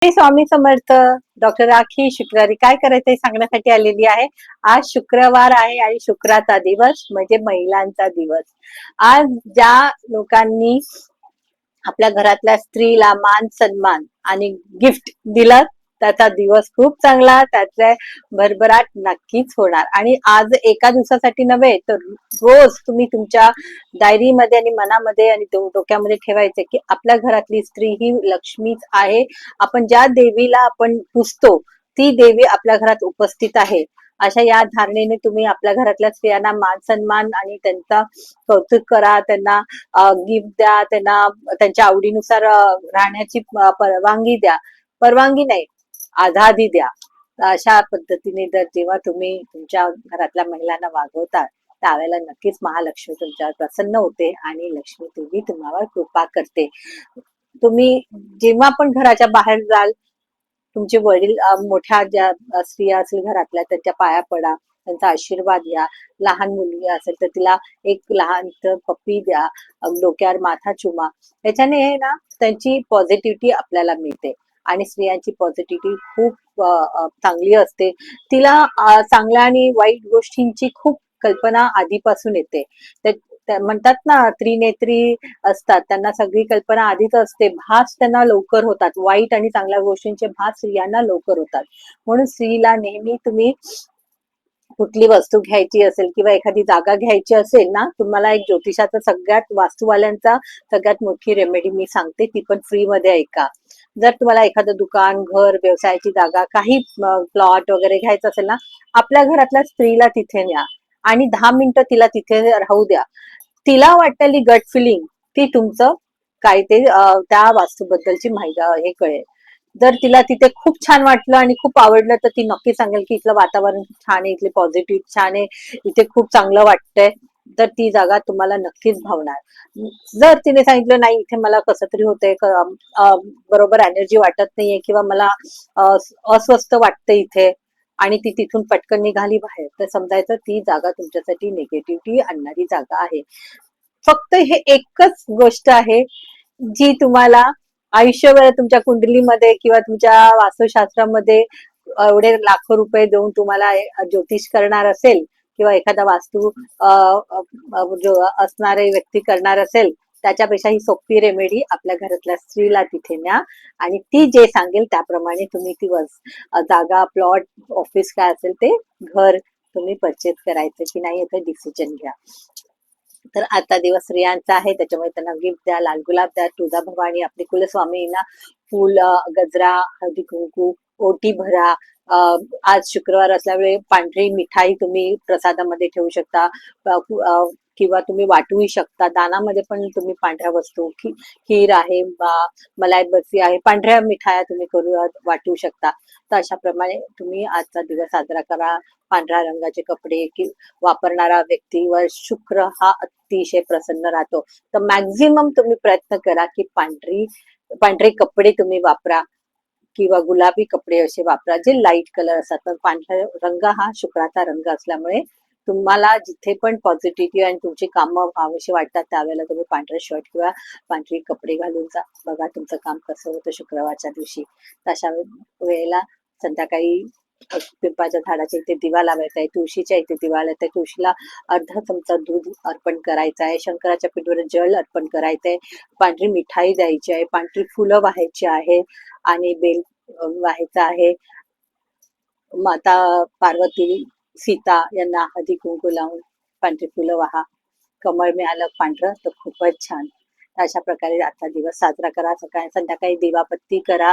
Shri Swami Samarth. Doctor rakhi शुक्रवारी काय करायचंय सांगण्यासाठी आलेली आहे. आज शुक्रवार आहे आणि शुक्राचा दिवस म्हणजे महिलांचा दिवस. आज ज्या लोकांनी आपल्या घरातल्या स्त्रीला मान सन्मान आणि गिफ्ट दिलं त्याचा दिवस खूप चांगला, त्याचे भरभराट नक्कीच होणार. आणि आज एका दिवसासाठी नव्हे तर रोज तुम्ही तुमच्या डायरीमध्ये आणि मनामध्ये आणि डोक्यामध्ये ठेवायचे की आपल्या घरातली स्त्री ही लक्ष्मीच आहे. आपण ज्या देवीला आपण पुजतो ती देवी आपल्या घरात उपस्थित आहे. अशा या धारणेने तुम्ही आपल्या घरातल्या स्त्रियांना मान सन्मान आणि त्यांचा कौतुक करा, त्यांना गिफ्ट द्या, त्यांना त्यांच्या आवडीनुसार राहण्याची परवानगी द्या. परवानगी नाही, आझादी द्या. अशा पद्धतीने जर जेव्हा तुम्ही तुमच्या घरातल्या महिलांना वागवता त्यावेळेला नक्कीच महालक्ष्मी तुमच्यावर प्रसन्न होते आणि लक्ष्मी देवी तुम्हाला कृपा करते. तुम्ही जेव्हा पण घराच्या बाहेर जाल तुमचे वडील मोठ्या ज्या स्त्रिया असतील घरातल्या त्यांच्या पाया पडा, त्यांचा आशीर्वाद घ्या. लहान मुलगी असेल तर तिला एक लहान पप्पी द्या, डोक्यावर माथा चुमा. त्याच्याने ना त्यांची पॉझिटिव्हिटी आपल्याला मिळते आणि स्त्रियांची पॉझिटिव्हिटी खूप चांगली असते. तिला चांगल्या आणि वाईट गोष्टींची खूप कल्पना आधीपासून येते. म्हणतात ना त्रिनेत्री असतात, त्यांना सगळी कल्पना आधीच असते. भास त्यांना लवकर होतात. वाईट आणि चांगल्या गोष्टींचे भास स्त्रियांना लवकर होतात. म्हणून स्त्रीला नेहमी तुम्ही कुठली वस्तू घ्यायची असेल किंवा एखादी जागा घ्यायची असेल ना, तुम्हाला एक ज्योतिषाचा सगळ्यात वास्तुवाल्यांचा सगळ्यात मोठी रेमेडी मी सांगते, ती पण फ्री मध्ये ऐका. जर तुम्हाला एखादं दुकान, घर, व्यवसायाची जागा, काही प्लॉट वगैरे घ्यायचं असेल ना, आपल्या घरातल्या स्त्रीला तिथे न्या आणि 10 मिनिटं तिला तिथे राहू द्या. तिला वाटलेली गट फिलिंग ती तुमचं काय ते त्या वास्तूबद्दलची माहिती हे कळेल. जर तिला तिथे खूप छान वाटलं आणि खूप आवडलं तर ती नक्की सांगेल की इथलं वातावरण खूप छान आहे, इथली पॉझिटिव्ह छान आहे, इथे खूप चांगलं वाटतंय. तर ती जागा तुम्हाला नक्कीच भावणार. जर तिने सांगितलं नाही इथे मला कसं तरी होतंय, बरोबर एनर्जी वाटत नाहीये किंवा मला अस्वस्थ वाटतं इथे आणि ती तिथून पटकन निघाली बाहेर, तर समजायचं ती जागा तुमच्यासाठी निगेटिव्हिटी आणणारी जागा आहे. फक्त हे एकच गोष्ट आहे जी तुम्हाला आयुष्यभर तुमच्या कुंडलीमध्ये किंवा तुमच्या वास्तुशास्त्रामध्ये एवढे लाखो रुपये देऊन तुम्हाला ज्योतिष करणार असेल किंवा एखादा वास्तू जो असणारे व्यक्ती करणार असेल, त्याच्यापेक्षा ही सोपी रेमेडी आपल्या घरातल्या स्त्रीला तिथे न्या आणि ती जे सांगेल त्याप्रमाणे तुम्ही ती जागा, प्लॉट, ऑफिस काय असेल ते घर तुम्ही परचेस करायचं की नाही याचा डिसिजन घ्या. तर आता दिवस स्त्रियांचा आहे, त्याच्यामुळे त्यांना गिफ्ट द्या, लाल गुलाब द्या. तुळजाभवानी आपली कुलस्वामींना फुल, गजरा, हळदी कुंकू, ओटी भरा. आज शुक्रवार असल्यामुळे पांढरी मिठाई तुम्ही प्रसादामध्ये ठेवू शकता किंवा तुम्ही वाटूही शकता. दानामध्ये पण तुम्ही पांढऱ्या वस्तू, खीर आहे, मलाई बर्फी आहे, पांढऱ्या मिठाया तुम्ही करू वाटू शकता. तर अशा प्रमाणे तुम्ही आजचा दिवस साजरा करा. पांढऱ्या रंगाचे कपडे वापरणारा व्यक्तीवर शुक्र हा अतिशय प्रसन्न राहतो. तर मॅक्झिमम तुम्ही प्रयत्न करा की पांढरे कपडे तुम्ही वापरा किंवा गुलाबी कपडे असे वापरा जे लाईट कलर असतात. पण पांढरा रंग हा शुक्राचा रंग असल्यामुळे तुम्हाला जिथे पण पॉझिटिव्हिटी आणि तुमची कामं व्हावीशी वाटतात त्यावेळेला तुम्ही पांढरे शर्ट किंवा पांढरी कपडे घालून जा. बघा तुमचं काम कसं होतं शुक्रवारच्या दिवशी. तशा वेळेला संध्याकाळी पिंपळाच्या झाडाच्या इथे दिवा लावायचा आहे, तुळशीच्या इथे दिवा लावायचा आहे, तुळशीला अर्धा चमचा दूध अर्पण करायचं आहे, शंकराच्या पिंडीवर जल अर्पण करायचंय, पांढरी मिठाई द्यायची आहे, पांढरी फुलं वाहायची आहे आणि बेल व्हायचं आहे. माता पार्वती, सीता यांना हळदी कुंकू लावून पांढरी फुलं वाहा. कमळ मिळालं पांढरं तर खूपच छान. अशा प्रकारे आजचा दिवस साजरा करा. सकाळी संध्याकाळी दिवाबत्ती करा.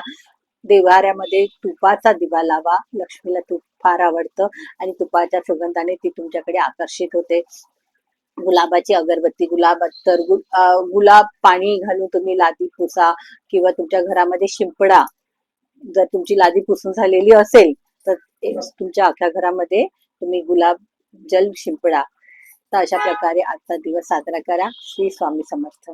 देवाऱ्यामध्ये तुपाचा दिवा लावा. लक्ष्मीला तूप फार आवडतं आणि तुपाच्या सुगंधाने ती तुमच्याकडे आकर्षित होते. गुलाबाची अगरबत्ती, गुलाब अत्तर, गुलाब पाणी घालून तुम्ही लादी पुसा किंवा तुमच्या घरामध्ये शिंपडा. जर तुमची लादी पुसून झालेली असेल तर तुमच्या अख्ख्या घरामध्ये तुम्ही गुलाब जल शिंपडा. तर अशा प्रकारे आजचा दिवस साजरा करा. श्री स्वामी समर्थ.